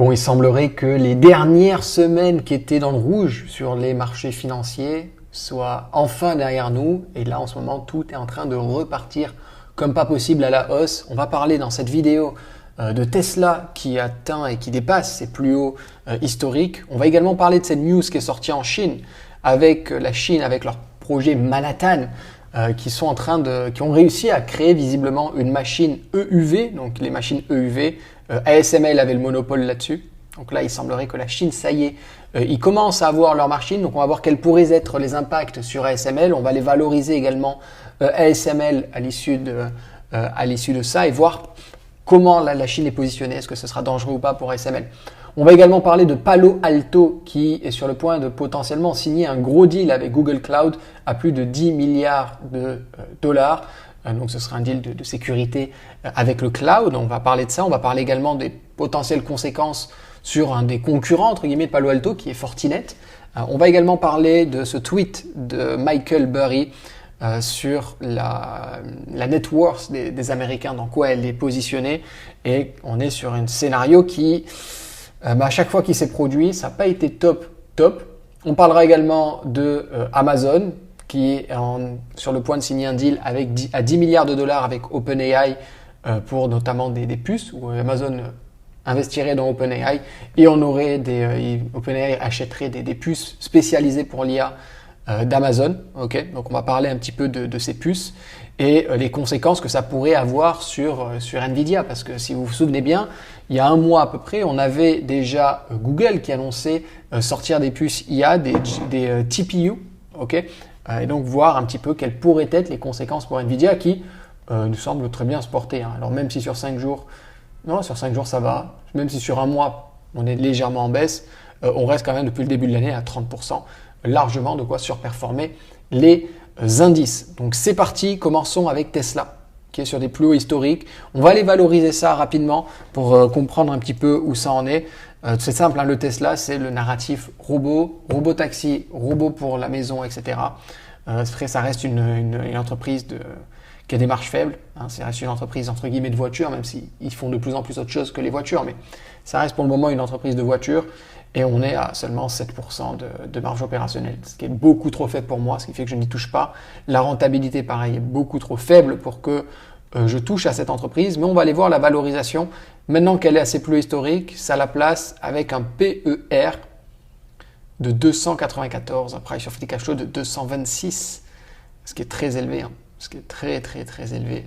Bon, il semblerait que les dernières semaines qui étaient dans le rouge sur les marchés financiers soient enfin derrière nous. Et là, en ce moment, tout est en train de repartir comme pas possible à la hausse. On va parler dans cette vidéo de Tesla qui atteint et qui dépasse ses plus hauts historiques. On va également parler de cette news qui est sortie en Chine, avec la Chine, avec leur projet Manhattan, qui ont réussi à créer visiblement une machine EUV, donc les machines EUV. ASML avait le monopole là-dessus. Donc là, il semblerait que la Chine, ça y est, ils commencent à avoir leur machine. Donc on va voir quels pourraient être les impacts sur ASML. On va les valoriser également ASML à l'issue de ça et voir comment la Chine est positionnée. Est-ce que ce sera dangereux ou pas pour ASML? On va également parler de Palo Alto qui est sur le point de potentiellement signer un gros deal avec Google Cloud à plus de 10 milliards de dollars. Donc ce sera un deal de sécurité avec le cloud. On va parler de ça. On va parler également des potentielles conséquences sur un des concurrents entre guillemets de Palo Alto qui est Fortinet. On va également parler de ce tweet de Michael Burry sur la net worth des Américains, dans quoi elle est positionnée. Et on est sur un scénario qui, à chaque fois qu'il s'est produit, ça n'a pas été top. On parlera également de Amazon, qui est sur le point de signer un deal à 10 milliards de dollars avec OpenAI pour notamment des puces, où Amazon investirait dans OpenAI et OpenAI achèterait des puces spécialisées pour l'IA d'Amazon. Okay, donc on va parler un petit peu de ces puces et les conséquences que ça pourrait avoir sur Nvidia, parce que si vous vous souvenez bien, il y a un mois à peu près, on avait déjà Google qui annonçait sortir des puces IA, des TPU, ok. Et donc voir un petit peu quelles pourraient être les conséquences pour Nvidia qui nous semble très bien se porter. Alors même si sur 5 jours, ça va, même si sur un mois on est légèrement en baisse, on reste quand même depuis le début de l'année à 30%, largement de quoi surperformer les indices. Donc c'est parti, commençons avec Tesla qui est sur des plus hauts historiques. On va aller valoriser ça rapidement pour comprendre un petit peu où ça en est. C'est simple, hein, le Tesla, c'est le narratif robot taxi, robot pour la maison, etc. Ça reste une entreprise qui a des marges faibles. Hein, ça reste une entreprise entre guillemets de voiture, même s'ils font de plus en plus autre chose que les voitures. Mais ça reste pour le moment une entreprise de voiture. Et on est à seulement 7% de marge opérationnelle, ce qui est beaucoup trop faible pour moi, ce qui fait que je n'y touche pas. La rentabilité, pareil, est beaucoup trop faible pour que je touche à cette entreprise. Mais on va aller voir la valorisation. Maintenant qu'elle est assez plus historique, ça la place avec un PER de 294, un price of free cash flow de 226, ce qui est très élevé, hein, ce qui est très élevé.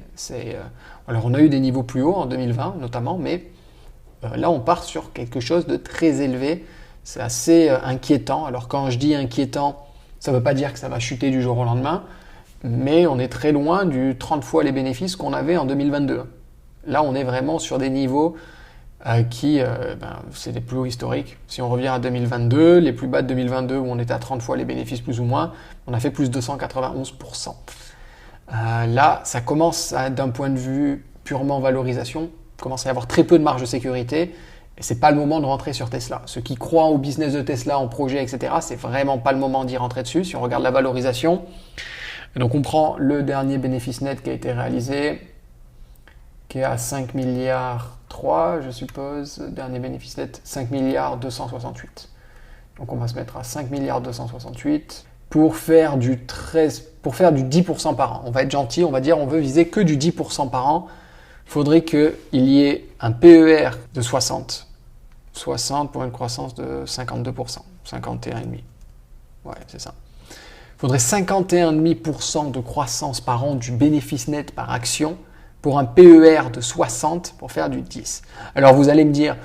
Alors on a eu des niveaux plus hauts en 2020 notamment, mais là on part sur quelque chose de très élevé. C'est assez inquiétant. Alors quand je dis inquiétant, ça ne veut pas dire que ça va chuter du jour au lendemain, mais on est très loin du 30 fois les bénéfices qu'on avait en 2022. Là, on est vraiment sur des niveaux c'est des plus hauts historiques. Si on revient à 2022, les plus bas de 2022 où on était à 30 fois les bénéfices plus ou moins, on a fait plus de 291%. Là, ça commence d'un point de vue purement valorisation, commence à y avoir très peu de marge de sécurité et c'est pas le moment de rentrer sur Tesla. Ceux qui croient au business de Tesla, en projet, etc., c'est vraiment pas le moment d'y rentrer dessus. Si on regarde la valorisation, donc on prend le dernier bénéfice net qui a été réalisé, qui est à 5 milliards 3, je suppose, dernier bénéfice net, 5 milliards 268. Donc on va se mettre à 5 milliards 268 pour faire du 10% par an. On va être gentil, on va dire on veut viser que du 10% par an. Il faudrait qu'il y ait un PER de 60 pour une croissance de 52%, 51,5. Ouais, c'est ça. Il faudrait 51,5% de croissance par an du bénéfice net par action pour un PER de 60 pour faire du 10. Alors vous allez me dire,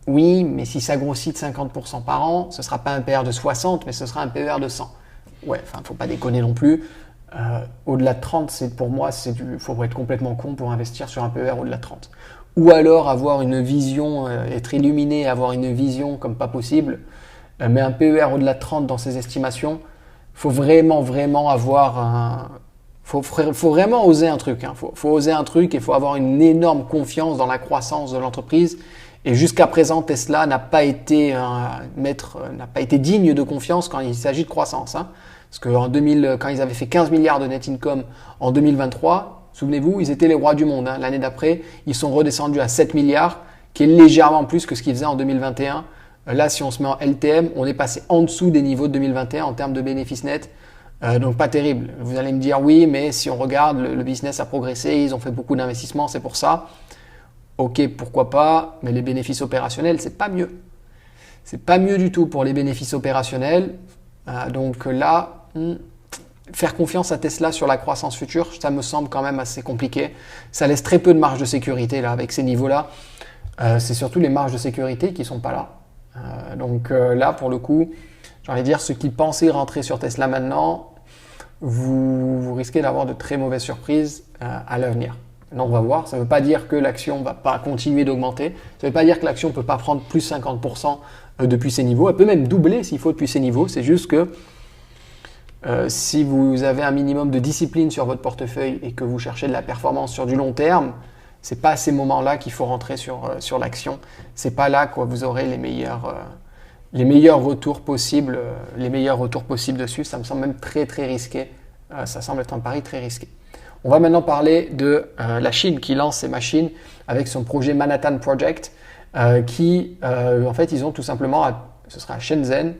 oui, mais si ça grossit de 50% par an, ce ne sera pas un PER de 60, mais ce sera un PER de 100. Ouais, enfin, il ne faut pas déconner non plus. Au-delà de 30, pour moi, il faut être complètement con pour investir sur un PER au-delà de 30. Ou alors avoir une vision, être illuminé, avoir une vision comme pas possible, mais un PER au-delà de 30 dans ses estimations, il faut vraiment avoir faut vraiment oser un truc. Hein. Faut oser un truc et il faut avoir une énorme confiance dans la croissance de l'entreprise. Et jusqu'à présent, Tesla n'a pas été digne de confiance quand il s'agit de croissance. Hein. Parce que quand ils avaient fait 15 milliards de net income en 2023, souvenez-vous, ils étaient les rois du monde. Hein. L'année d'après, ils sont redescendus à 7 milliards. qui est légèrement plus que ce qu'il faisait en 2021. Là, si on se met en LTM, on est passé en dessous des niveaux de 2021 en termes de bénéfices nets. Donc pas terrible. Vous allez me dire oui, mais si on regarde, le business a progressé, ils ont fait beaucoup d'investissements, c'est pour ça. Ok, pourquoi pas, mais les bénéfices opérationnels, c'est pas mieux. C'est pas mieux du tout pour les bénéfices opérationnels. Donc là, faire confiance à Tesla sur la croissance future, ça me semble quand même assez compliqué. Ça laisse très peu de marge de sécurité là, avec ces niveaux-là. C'est surtout les marges de sécurité qui sont pas là. Donc là, pour le coup, j'ai envie de dire, ceux qui pensaient rentrer sur Tesla maintenant, vous risquez d'avoir de très mauvaises surprises à l'avenir. Maintenant, on va voir. Ça ne veut pas dire que l'action ne va pas continuer d'augmenter. Ça ne veut pas dire que l'action ne peut pas prendre plus 50% depuis ces niveaux. Elle peut même doubler s'il faut depuis ces niveaux. C'est juste que si vous avez un minimum de discipline sur votre portefeuille et que vous cherchez de la performance sur du long terme, ce n'est pas à ces moments-là qu'il faut rentrer sur l'action. Ce n'est pas là que vous aurez les meilleurs retours possibles dessus. Ça me semble même très très risqué. Ça semble être un pari très risqué. On va maintenant parler de la Chine qui lance ses machines avec son projet Manhattan Project en fait, ils ont tout simplement, ce sera à Shenzhen,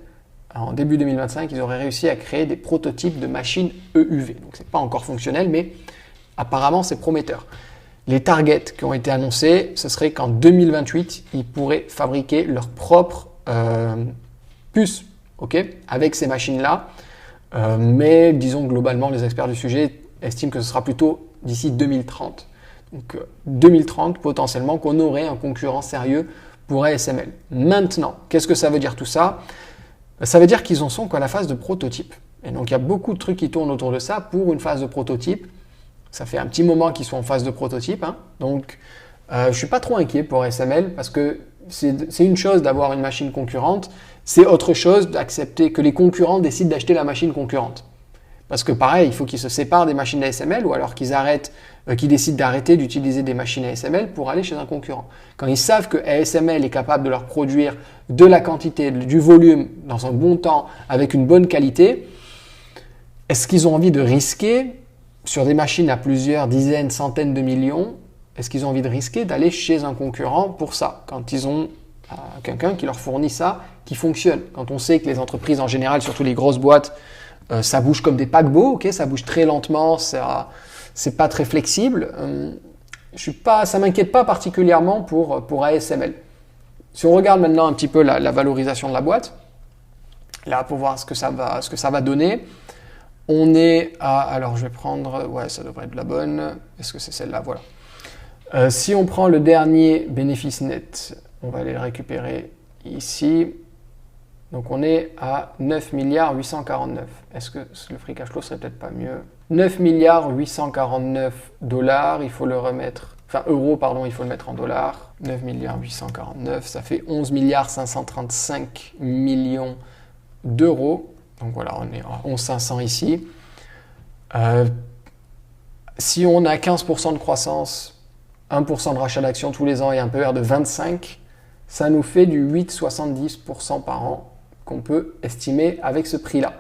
en début 2025, ils auraient réussi à créer des prototypes de machines EUV. Donc, ce n'est pas encore fonctionnel, mais apparemment, c'est prometteur. Les targets qui ont été annoncés, ce serait qu'en 2028, ils pourraient fabriquer leur propre puce, avec ces machines-là. Mais disons globalement, les experts du sujet estiment que ce sera plutôt d'ici 2030. Donc 2030, potentiellement, qu'on aurait un concurrent sérieux pour ASML. Maintenant, qu'est-ce que ça veut dire tout ça? Ça veut dire qu'ils en sont qu'à la phase de prototype. Et donc il y a beaucoup de trucs qui tournent autour de ça pour une phase de prototype. Ça fait un petit moment qu'ils sont en phase de prototype. Donc je ne suis pas trop inquiet pour ASML parce que c'est une chose d'avoir une machine concurrente, c'est autre chose d'accepter que les concurrents décident d'acheter la machine concurrente. Parce que pareil, il faut qu'ils se séparent des machines ASML ou alors qu'ils décident d'arrêter d'utiliser des machines ASML pour aller chez un concurrent. Quand ils savent que ASML est capable de leur produire de la quantité, du volume dans un bon temps, avec une bonne qualité, est-ce qu'ils ont envie de risquer sur des machines à plusieurs dizaines, centaines de millions, est-ce qu'ils ont envie de risquer d'aller chez un concurrent pour ça, quand ils ont quelqu'un qui leur fournit ça, qui fonctionne? Quand on sait que les entreprises en général, surtout les grosses boîtes, ça bouge comme des paquebots, ça bouge très lentement, c'est pas très flexible. Ça m'inquiète pas particulièrement pour ASML. Si on regarde maintenant un petit peu la valorisation de la boîte, là pour voir ce que ça va donner, on est à, alors je vais prendre, ouais ça devrait être la bonne, est-ce que c'est celle-là? Voilà. Si on prend le dernier bénéfice net, on va aller le récupérer ici. Donc on est à 9 milliards 849. Est-ce que le free cash flow serait peut-être pas mieux? 9 milliards 849 dollars, il faut le remettre, enfin euros pardon, il faut le mettre en dollars. 9 milliards 849, ça fait 11 milliards 535 millions d'euros. Donc voilà, on est à 11 500 ici. Si on a 15% de croissance, 1% de rachat d'actions tous les ans et un PER de 25, ça nous fait du 8,70% par an qu'on peut estimer avec ce prix-là.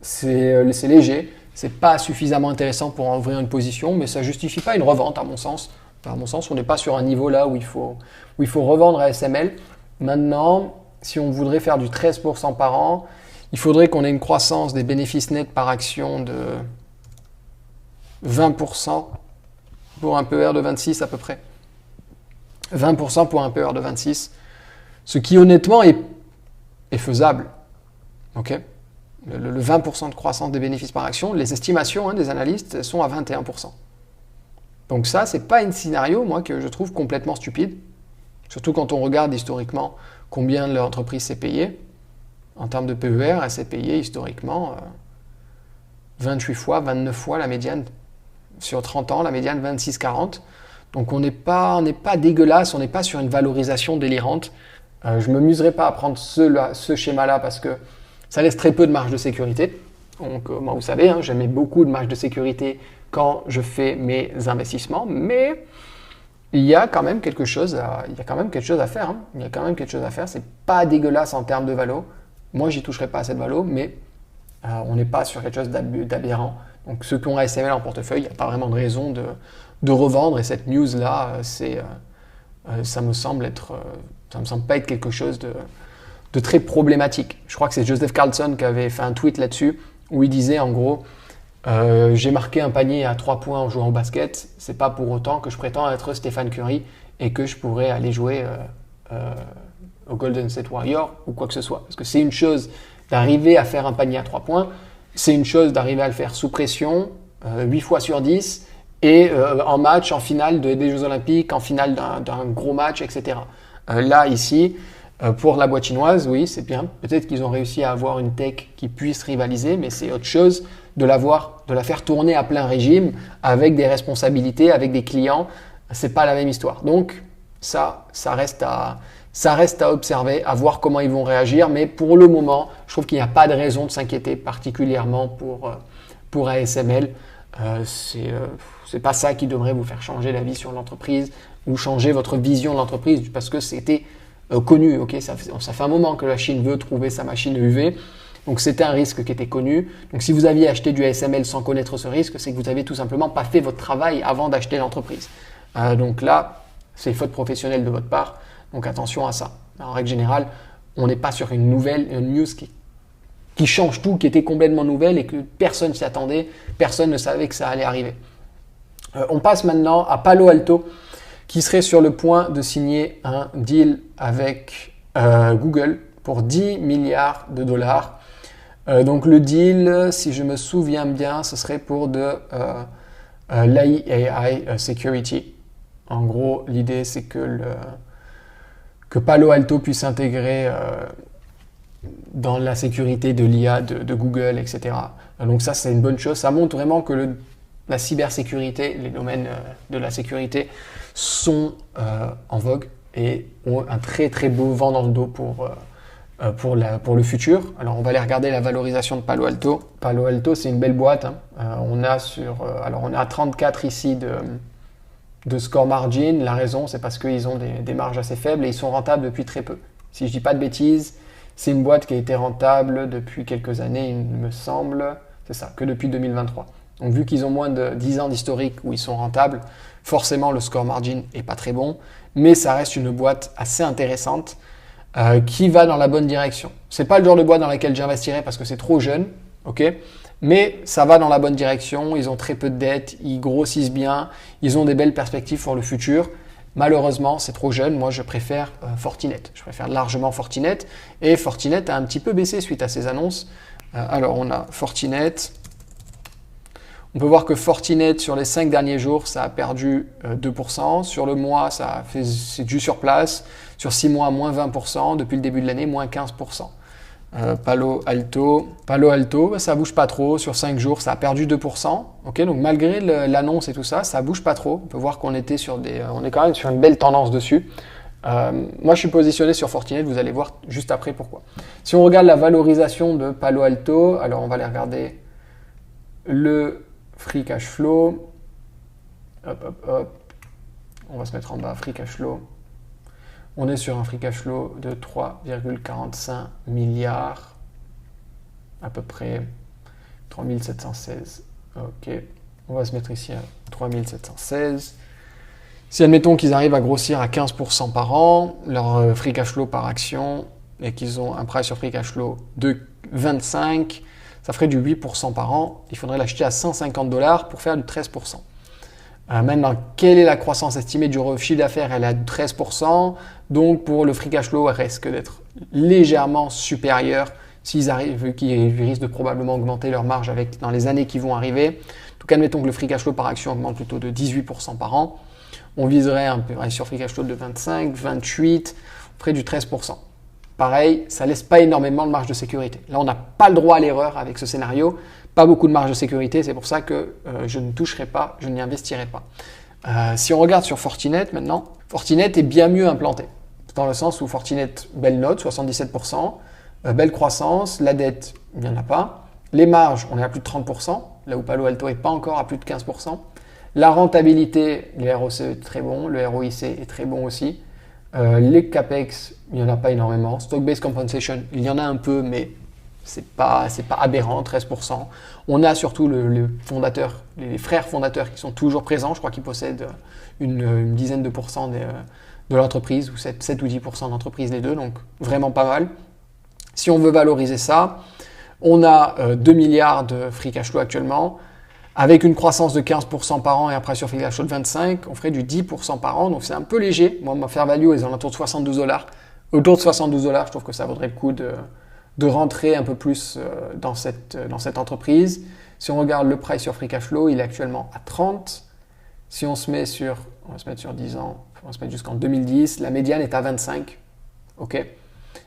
C'est léger, c'est pas suffisamment intéressant pour en ouvrir une position, mais ça ne justifie pas une revente à mon sens. À mon sens, on n'est pas sur un niveau là où il faut revendre à SML. Maintenant, si on voudrait faire du 13% par an, il faudrait qu'on ait une croissance des bénéfices nets par action de 20% pour un PER de 26 à peu près. 20% pour un PER de 26, ce qui honnêtement est faisable. Le 20% de croissance des bénéfices par action, les estimations des analystes sont à 21%. Donc ça, c'est pas un scénario, moi, que je trouve complètement stupide. Surtout quand on regarde historiquement combien l'entreprise s'est payée. En termes de PER, elle s'est payée historiquement 28 fois, 29 fois la médiane. Sur 30 ans, la médiane 26-40. Donc on n'est pas dégueulasse, on n'est pas sur une valorisation délirante. Je ne m'amuserai pas à prendre ce schéma-là parce que ça laisse très peu de marge de sécurité. Donc moi, vous savez, j'aimais beaucoup de marge de sécurité quand je fais mes investissements, mais il y a quand même quelque chose à faire. Il y a quand même quelque chose à faire. C'est pas dégueulasse en termes de valo. Moi, j'y toucherai pas à cette valo, mais on n'est pas sur quelque chose d'aberrant. Donc ceux qui ont ASML en portefeuille, il n'y a pas vraiment de raison de revendre. Et cette news-là, ça me semble pas être quelque chose de très problématique. Je crois que c'est Joseph Carlson qui avait fait un tweet là-dessus où il disait en gros j'ai marqué un panier à 3 points en jouant au basket, c'est pas pour autant que je prétends être Stephen Curry et que je pourrais aller jouer au Golden State Warriors ou quoi que ce soit. Parce que c'est une chose d'arriver à faire un panier à 3 points, c'est une chose d'arriver à le faire sous pression 8 fois sur 10 et en match, en finale des Jeux Olympiques, en finale d'un gros match, etc. Là, ici, pour la boîte chinoise, oui, c'est bien. Peut-être qu'ils ont réussi à avoir une tech qui puisse rivaliser, mais c'est autre chose de la faire tourner à plein régime avec des responsabilités, avec des clients. C'est pas la même histoire. Donc, ça reste à observer, à voir comment ils vont réagir. Mais pour le moment, je trouve qu'il n'y a pas de raison de s'inquiéter particulièrement pour ASML. C'est pas ça qui devrait vous faire changer d'avis sur l'entreprise ou changer votre vision de l'entreprise parce que c'était connu. Okay, ça fait un moment que la Chine veut trouver sa machine EUV. Donc c'était un risque qui était connu. Donc si vous aviez acheté du ASML sans connaître ce risque, c'est que vous avez tout simplement pas fait votre travail avant d'acheter l'entreprise. Donc là, c'est faute professionnelle de votre part. Donc attention à ça. En règle générale, on n'est pas sur une news qui change tout, qui était complètement nouvelle et que personne s'y attendait, personne ne savait que ça allait arriver. On passe maintenant à Palo Alto, qui serait sur le point de signer un deal avec Google pour 10 milliards de dollars. Donc le deal, si je me souviens bien, ce serait pour de l'AI Security. En gros, l'idée c'est que Palo Alto puisse intégrer dans la sécurité de l'IA de Google, etc. Donc ça, c'est une bonne chose. Ça montre vraiment que la cybersécurité, les domaines de la sécurité sont en vogue et ont un très très beau vent dans le dos pour le futur. Alors on va aller regarder la valorisation de Palo Alto. Palo Alto, c'est une belle boîte. On est à 34 ici de score margin. La raison, c'est parce qu'ils ont des marges assez faibles et ils sont rentables depuis très peu. Si je dis pas de bêtises, c'est une boîte qui a été rentable depuis quelques années, il me semble, c'est ça, que depuis 2023. Donc vu qu'ils ont moins de 10 ans d'historique où ils sont rentables, forcément le score margin est pas très bon, mais ça reste une boîte assez intéressante qui va dans la bonne direction. C'est pas le genre de boîte dans laquelle j'investirais parce que c'est trop jeune, ok, mais ça va dans la bonne direction, ils ont très peu de dettes, ils grossissent bien, ils ont des belles perspectives pour le futur. Malheureusement, c'est trop jeune. Moi, je préfère Fortinet. Je préfère largement Fortinet. Et Fortinet a un petit peu baissé suite à ces annonces. Alors, on a Fortinet. On peut voir que Fortinet, sur les 5 derniers jours, ça a perdu 2%. Sur le mois, c'est du sur place. Sur 6 mois, moins 20%. Depuis le début de l'année, moins 15%. Palo Alto, ça bouge pas trop. Sur 5 jours, ça a perdu 2%. Okay, donc malgré l'annonce et tout ça, ça bouge pas trop. On peut voir qu'on était on est quand même sur une belle tendance dessus. Moi, je suis positionné sur Fortinet. Vous allez voir juste après pourquoi. Si on regarde la valorisation de Palo Alto, alors on va aller regarder le free cash flow. Hop. On va se mettre en bas, free cash flow. On est sur un free cash flow de 3,45 milliards, à peu près 3716. Ok, on va se mettre ici à 3716. Si admettons qu'ils arrivent à grossir à 15% par an, leur free cash flow par action, et qu'ils ont un price sur free cash flow de 25, ça ferait du 8% par an. Il faudrait l'acheter à $150 pour faire du 13%. Maintenant, quelle est la croissance estimée du chiffre d'affaires? Elle est à 13%. Donc, pour le free cash flow, elle risque d'être légèrement supérieure s'ils arrivent, vu qu'ils risquent de probablement augmenter leur marge dans les années qui vont arriver. Donc, admettons que le free cash flow par action augmente plutôt de 18% par an. On viserait un peu sur free cash flow de 25, 28, on ferait du 13%. Pareil, ça ne laisse pas énormément de marge de sécurité. Là, on n'a pas le droit à l'erreur avec ce scénario. Pas beaucoup de marge de sécurité, c'est pour ça que je ne toucherai pas, je n'y investirai pas. Si on regarde sur Fortinet maintenant, Fortinet est bien mieux implanté. Dans le sens où Fortinet, belle note, 77%, belle croissance, la dette, il n'y en a pas. Les marges, on est à plus de 30%, là où Palo Alto n'est pas encore à plus de 15%. La rentabilité, le ROCE est très bon, le ROIC est très bon aussi. Les CAPEX, il n'y en a pas énormément. Stock-based compensation, il y en a un peu, mais c'est pas aberrant, 13%. On a surtout les frères fondateurs qui sont toujours présents. Je crois qu'ils possèdent une dizaine de pourcents de l'entreprise, ou 7 ou 10% d'entreprise, les deux, donc vraiment pas mal. Si on veut valoriser ça, on a 2 milliards de free cash flow actuellement, avec une croissance de 15% par an et un price sur free cash flow de 25, on ferait du 10% par an, donc c'est un peu léger. Moi, ma fair value est autour de $72. Autour de $72, je trouve que ça vaudrait le coup de rentrer un peu plus dans cette entreprise. Si on regarde le price sur free cash flow, il est actuellement à 30. Si on se met sur 10 ans, on va se mettre jusqu'en 2010, la médiane est à 25. Ok.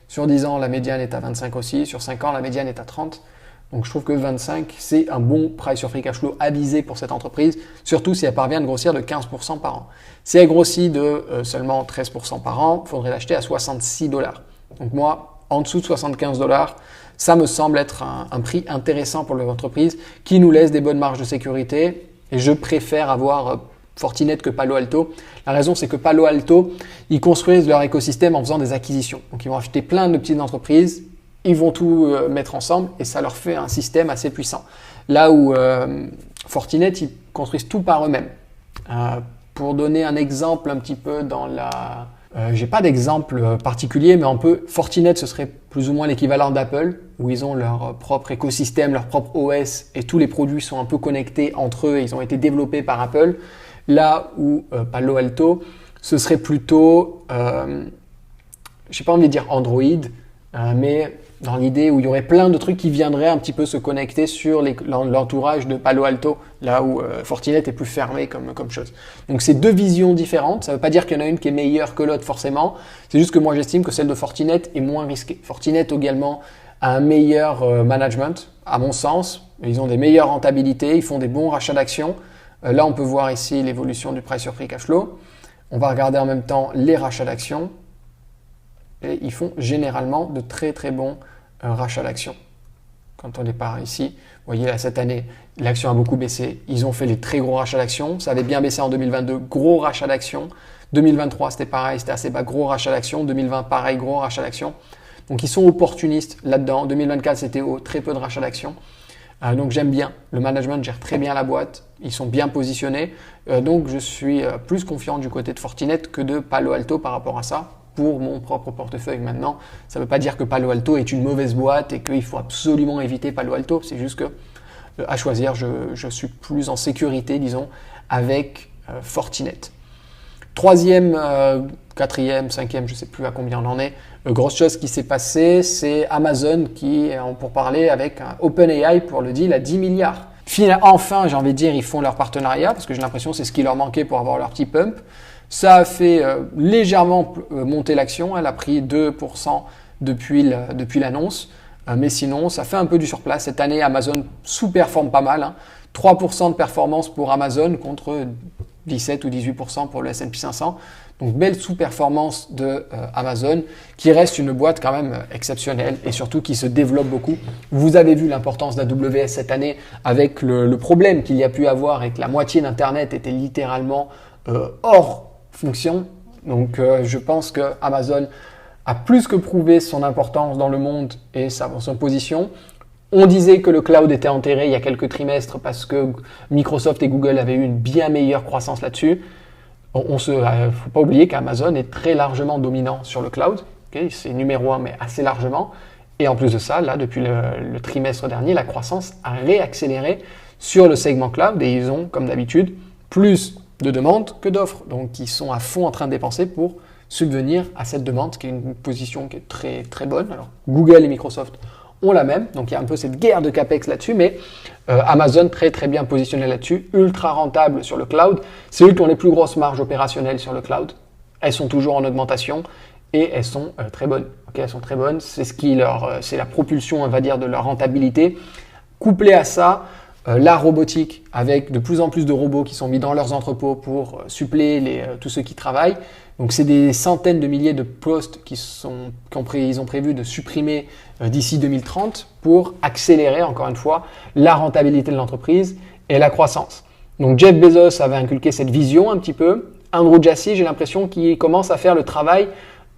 Sur 10 ans, la médiane est à 25 aussi. Sur 5 ans, la médiane est à 30. Donc je trouve que 25, c'est un bon price sur free cash flow à viser pour cette entreprise, surtout si elle parvient de grossir de 15% par an. Si elle grossit de seulement 13% par an, il faudrait l'acheter à $66. Donc moi, en dessous de $75, ça me semble être un prix intéressant pour l'entreprise qui nous laisse des bonnes marges de sécurité. Et je préfère avoir Fortinet que Palo Alto. La raison, c'est que Palo Alto, ils construisent leur écosystème en faisant des acquisitions. Donc, ils vont acheter plein de petites entreprises, ils vont tout mettre ensemble et ça leur fait un système assez puissant. Là où Fortinet, ils construisent tout par eux-mêmes. Pour donner un exemple un petit peu dans la... j'ai pas d'exemple particulier, mais Fortinet, ce serait plus ou moins l'équivalent d'Apple, où ils ont leur propre écosystème, leur propre OS, et tous les produits sont un peu connectés entre eux, et ils ont été développés par Apple. Là où Palo Alto, ce serait plutôt, j'ai pas envie de dire Android, mais dans l'idée où il y aurait plein de trucs qui viendraient un petit peu se connecter sur l'entourage de Palo Alto, là où Fortinet est plus fermé comme chose. Donc c'est deux visions différentes, ça ne veut pas dire qu'il y en a une qui est meilleure que l'autre forcément, c'est juste que moi j'estime que celle de Fortinet est moins risquée. Fortinet également a un meilleur management, à mon sens, ils ont des meilleures rentabilités, ils font des bons rachats d'actions. Là on peut voir ici l'évolution du price sur free cash flow, on va regarder en même temps les rachats d'actions. Et ils font généralement de très très bons rachats d'actions. Quand on est par ici, vous voyez là cette année, l'action a beaucoup baissé. Ils ont fait les très gros rachats d'actions. Ça avait bien baissé en 2022, gros rachats d'actions. 2023 c'était pareil, c'était assez bas, gros rachat d'actions. 2020 pareil, gros rachat d'actions. Donc ils sont opportunistes là-dedans. 2024 c'était haut, très peu de rachats d'actions. Donc j'aime bien, le management gère très bien la boîte, ils sont bien positionnés. Donc je suis plus confiant du côté de Fortinet que de Palo Alto par rapport à ça. Pour mon propre portefeuille maintenant. Ça ne veut pas dire que Palo Alto est une mauvaise boîte et qu'il faut absolument éviter Palo Alto. C'est juste que, à choisir, je suis plus en sécurité, disons, avec Fortinet. Troisième, quatrième, cinquième, je ne sais plus à combien on en est. Grosse chose qui s'est passée, c'est Amazon qui, pour parler avec OpenAI pour le deal à 10 milliards. Enfin, j'ai envie de dire, ils font leur partenariat parce que j'ai l'impression que c'est ce qui leur manquait pour avoir leur petit pump. Ça a fait légèrement monter l'action, elle a pris 2% depuis l'annonce, mais sinon ça fait un peu du surplace. Cette année Amazon sous-performe pas mal, 3% de performance pour Amazon contre 17 ou 18% pour le S&P 500. Donc belle sous-performance de Amazon qui reste une boîte quand même exceptionnelle et surtout qui se développe beaucoup. Vous avez vu l'importance d'AWS cette année avec le problème qu'il y a pu avoir et que la moitié d'Internet était littéralement hors fonction. Donc je pense que Amazon a plus que prouvé son importance dans le monde et son position. On disait que le cloud était enterré il y a quelques trimestres parce que Microsoft et Google avaient eu une bien meilleure croissance là-dessus. Faut pas oublier qu'Amazon est très largement dominant sur le cloud. Okay, c'est numéro 1 mais assez largement. Et en plus de ça, là depuis le trimestre dernier, la croissance a réaccéléré sur le segment cloud et ils ont, comme d'habitude, plus de demandes que d'offres. Donc, ils sont à fond en train de dépenser pour subvenir à cette demande, qui est une position qui est très, très bonne. Alors, Google et Microsoft ont la même. Donc, il y a un peu cette guerre de CAPEX là-dessus, mais Amazon très, très bien positionné là-dessus, ultra rentable sur le cloud. C'est eux qui ont les plus grosses marges opérationnelles sur le cloud. Elles sont toujours en augmentation et elles sont très bonnes. Okay, elles sont très bonnes. C'est c'est la propulsion, on va dire, de leur rentabilité. Couplé à ça, la robotique, avec de plus en plus de robots qui sont mis dans leurs entrepôts pour suppléer tous ceux qui travaillent. Donc c'est des centaines de milliers de postes ils ont prévu de supprimer d'ici 2030 pour accélérer, encore une fois, la rentabilité de l'entreprise et la croissance. Donc Jeff Bezos avait inculqué cette vision un petit peu. Andrew Jassy, j'ai l'impression qu'il commence à faire le travail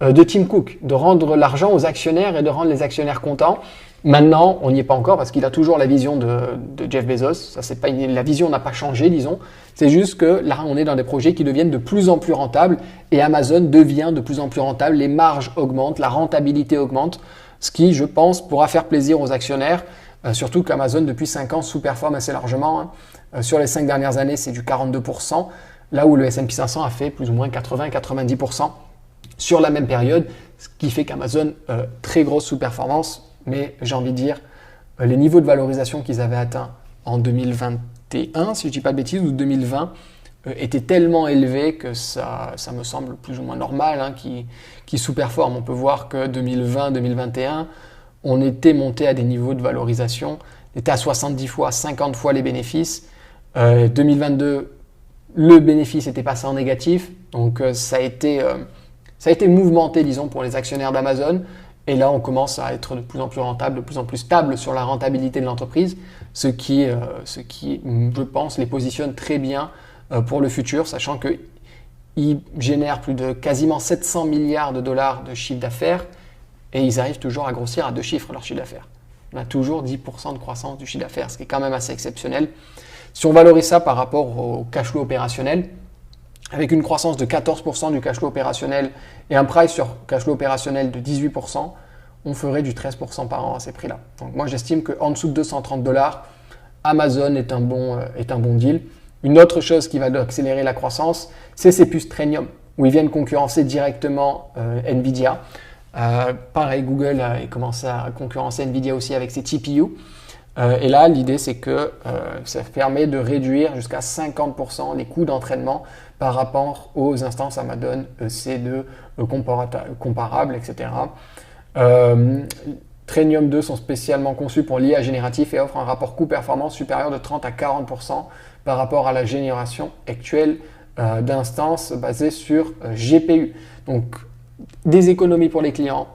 de Tim Cook, de rendre l'argent aux actionnaires et de rendre les actionnaires contents. Maintenant, on n'y est pas encore parce qu'il a toujours la vision de Jeff Bezos. Ça, c'est pas la vision n'a pas changé, disons. C'est juste que là, on est dans des projets qui deviennent de plus en plus rentables et Amazon devient de plus en plus rentable. Les marges augmentent, la rentabilité augmente, ce qui, je pense, pourra faire plaisir aux actionnaires. Surtout qu'Amazon, depuis 5 ans, sous-performe assez largement. Sur les 5 dernières années, c'est du 42%, là où le S&P 500 a fait plus ou moins 80-90% sur la même période, ce qui fait qu'Amazon, très grosse sous-performance. Mais j'ai envie de dire, les niveaux de valorisation qu'ils avaient atteints en 2021, si je ne dis pas de bêtises, ou 2020, étaient tellement élevés que ça me semble plus ou moins normal qu'ils sous-performent. On peut voir que 2020-2021, on était monté à des niveaux de valorisation, on était à 70 fois, 50 fois les bénéfices. 2022, le bénéfice était passé en négatif, donc ça a été mouvementé, disons, pour les actionnaires d'Amazon. Et là, on commence à être de plus en plus rentable, de plus en plus stable sur la rentabilité de l'entreprise, ce qui, je pense, les positionne très bien pour le futur, sachant qu'ils génèrent plus de quasiment 700 milliards de dollars de chiffre d'affaires et ils arrivent toujours à grossir à 2 chiffres leur chiffre d'affaires. On a toujours 10% de croissance du chiffre d'affaires, ce qui est quand même assez exceptionnel. Si on valorise ça par rapport au cash flow opérationnel, avec une croissance de 14% du cash flow opérationnel et un price sur cash flow opérationnel de 18%, on ferait du 13% par an à ces prix-là. Donc moi, j'estime qu'en dessous de $230, Amazon est un bon deal. Une autre chose qui va accélérer la croissance, c'est ces puces Trainium, où ils viennent concurrencer directement Nvidia. Pareil, Google a commencé à concurrencer Nvidia aussi avec ses TPU. Et là, l'idée, c'est que ça permet de réduire jusqu'à 50% les coûts d'entraînement par rapport aux instances Amazon EC2 comparables, etc. Trainium 2 sont spécialement conçus pour l'IA génératif et offrent un rapport coût-performance supérieur de 30 à 40% par rapport à la génération actuelle d'instances basées sur GPU. Donc, des économies pour les clients,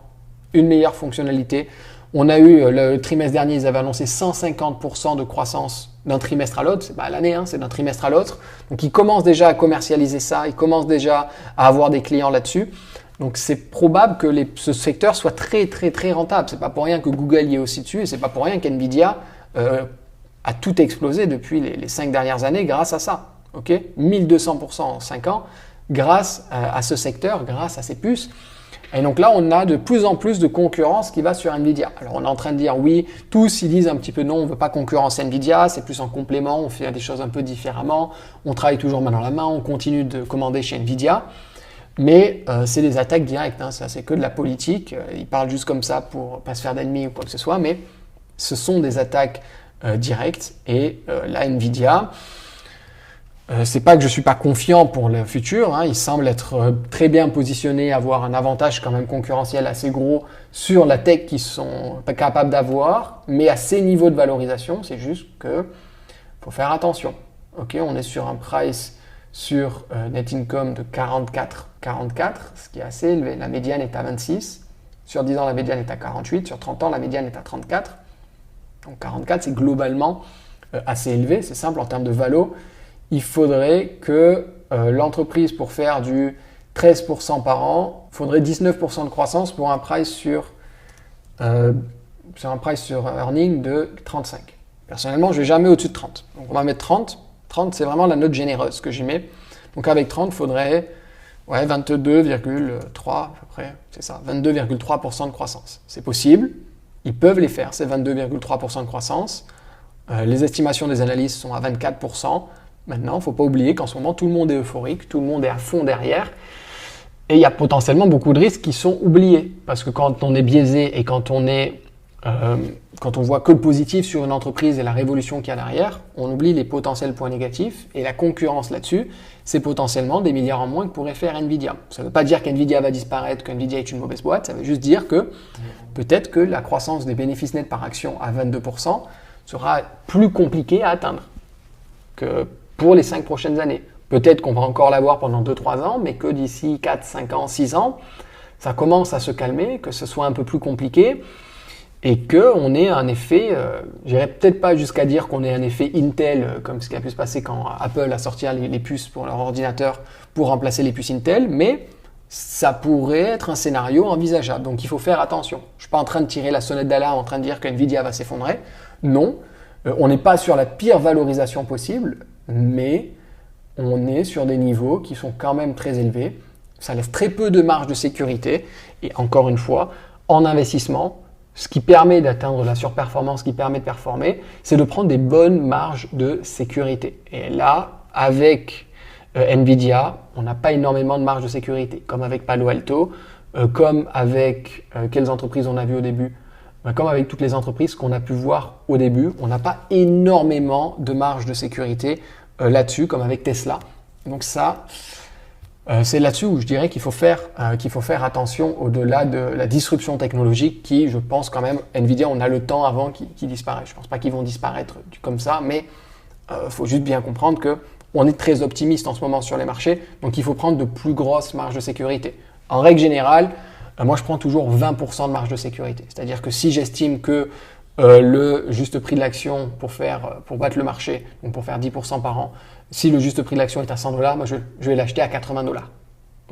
une meilleure fonctionnalité. On a eu le trimestre dernier, ils avaient annoncé 150% de croissance d'un trimestre à l'autre. C'est pas à l'année, c'est d'un trimestre à l'autre. Donc ils commencent déjà à commercialiser ça, ils commencent déjà à avoir des clients là-dessus. Donc c'est probable que ce secteur soit très très très rentable. C'est pas pour rien que Google y est aussi dessus et c'est pas pour rien qu'Nvidia a tout explosé depuis les 5 dernières années grâce à ça. 1200% en 5 ans grâce à ce secteur, grâce à ces puces. Et donc là, on a de plus en plus de concurrence qui va sur Nvidia. Alors on est en train de dire oui, tous ils disent un petit peu non, on ne veut pas concurrencer Nvidia, c'est plus en complément, on fait des choses un peu différemment, on travaille toujours main dans la main, on continue de commander chez Nvidia. Mais c'est des attaques directes, ça c'est que de la politique, ils parlent juste comme ça pour pas se faire d'ennemis ou quoi que ce soit, mais ce sont des attaques directes et la Nvidia... c'est pas que je suis pas confiant pour le futur, il semble être très bien positionné, avoir un avantage quand même concurrentiel assez gros sur la tech qu'ils sont pas capables d'avoir, mais à ces niveaux de valorisation, c'est juste que faut faire attention. On est sur un price sur net income de 44, ce qui est assez élevé. La médiane est à 26, sur 10 ans la médiane est à 48, sur 30 ans la médiane est à 34. Donc 44 c'est globalement assez élevé, c'est simple en termes de valo. Il faudrait que l'entreprise, pour faire du 13% par an, faudrait 19% de croissance pour un price sur earning de 35. Personnellement, je ne vais jamais au-dessus de 30. Donc on va mettre 30. 30, c'est vraiment la note généreuse que j'y mets. Donc avec 30, il faudrait 22,3 à peu près, c'est ça, 22,3% de croissance. C'est possible, ils peuvent les faire, ces 22,3% de croissance. Les estimations des analystes sont à 24%. Maintenant, il ne faut pas oublier qu'en ce moment, tout le monde est euphorique, tout le monde est à fond derrière. Et il y a potentiellement beaucoup de risques qui sont oubliés. Parce que quand on est biaisé et quand on voit que le positif sur une entreprise et la révolution qu'il y a derrière, on oublie les potentiels points négatifs. Et la concurrence là-dessus, c'est potentiellement des milliards en moins que pourrait faire Nvidia. Ça ne veut pas dire qu'Nvidia va disparaître, qu'Nvidia est une mauvaise boîte. Ça veut juste dire que peut-être que la croissance des bénéfices nets par action à 22% sera plus compliquée à atteindre que pour les 5 prochaines années. Peut-être qu'on va encore l'avoir pendant 2-3 ans, mais que d'ici 4, 5 ans, 6 ans, ça commence à se calmer, que ce soit un peu plus compliqué et qu'on ait un effet, j'irai peut-être pas jusqu'à dire qu'on ait un effet Intel, comme ce qui a pu se passer quand Apple a sorti les puces pour leur ordinateur pour remplacer les puces Intel, mais ça pourrait être un scénario envisageable. Donc il faut faire attention. Je ne suis pas en train de tirer la sonnette d'alarme, en train de dire que Nvidia va s'effondrer. Non, on n'est pas sur la pire valorisation possible, mais on est sur des niveaux qui sont quand même très élevés. Ça laisse très peu de marge de sécurité. Et encore une fois, en investissement, ce qui permet d'atteindre la surperformance, ce qui permet de performer, c'est de prendre des bonnes marges de sécurité. Et là, avec Nvidia, on n'a pas énormément de marge de sécurité, comme avec Palo Alto, comme avec quelles entreprises on a vu au début, comme avec toutes les entreprises qu'on a pu voir au début, on n'a pas énormément de marge de sécurité là-dessus, comme avec Tesla. Donc ça, c'est là-dessus où je dirais qu'il faut faire attention au-delà de la disruption technologique qui, je pense quand même, Nvidia, on a le temps avant qu'ils disparaissent. Je ne pense pas qu'ils vont disparaître comme ça, mais faut juste bien comprendre que on est très optimiste en ce moment sur les marchés, donc il faut prendre de plus grosses marges de sécurité. En règle générale, moi je prends toujours 20% de marge de sécurité. C'est-à-dire que si j'estime que le juste prix de l'action pour battre le marché, donc pour faire 10% par an, si le juste prix de l'action est à 100 $, moi je vais l'acheter à 80 $.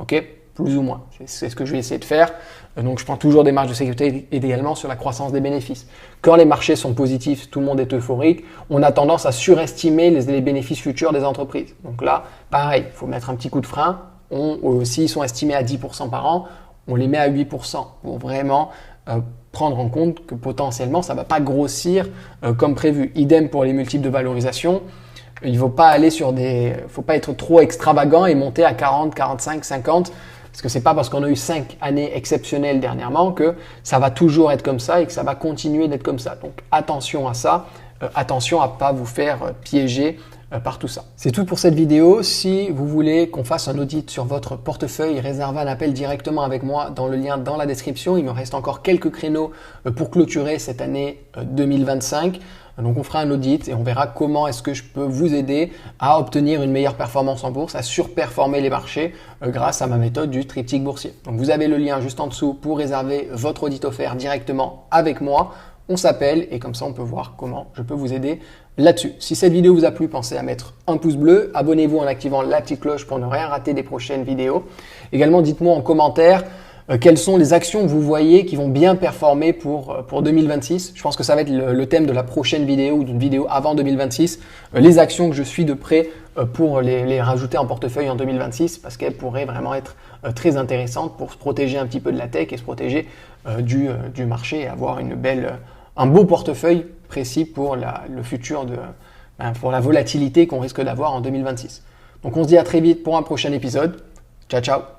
Ok, plus ou moins. C'est ce que je vais essayer de faire. Donc je prends toujours des marges de sécurité également sur la croissance des bénéfices. Quand les marchés sont positifs, tout le monde est euphorique, on a tendance à surestimer les bénéfices futurs des entreprises. Donc là, pareil, il faut mettre un petit coup de frein. S'ils sont estimés à 10% par an, on les met à 8% pour vraiment prendre en compte que potentiellement ça ne va pas grossir comme prévu. Idem pour les multiples de valorisation. Il ne faut pas faut pas être trop extravagant et monter à 40, 45, 50. Parce que c'est pas parce qu'on a eu 5 années exceptionnelles dernièrement que ça va toujours être comme ça et que ça va continuer d'être comme ça. Donc attention à ça, attention à pas vous faire piéger par tout ça. C'est tout pour cette vidéo. Si vous voulez qu'on fasse un audit sur votre portefeuille, réservez un appel directement avec moi dans le lien dans la description. Il me reste encore quelques créneaux pour clôturer cette année 2025. Donc on fera un audit et on verra comment est-ce que je peux vous aider à obtenir une meilleure performance en bourse, à surperformer les marchés grâce à ma méthode du triptyque boursier. Donc vous avez le lien juste en dessous pour réserver votre audit offert directement avec moi. On s'appelle et comme ça on peut voir comment je peux vous aider là-dessus. Si cette vidéo vous a plu, pensez à mettre un pouce bleu, abonnez-vous en activant la petite cloche pour ne rien rater des prochaines vidéos. Également dites-moi en commentaire quelles sont les actions que vous voyez qui vont bien performer pour 2026. Je pense que ça va être le thème de la prochaine vidéo ou d'une vidéo avant 2026. Les actions que je suis de près pour les rajouter en portefeuille en 2026 parce qu'elles pourraient vraiment être très intéressantes pour se protéger un petit peu de la tech et se protéger du marché et avoir un beau portefeuille précis pour le futur, pour la volatilité qu'on risque d'avoir en 2026. Donc on se dit à très vite pour un prochain épisode. Ciao, ciao!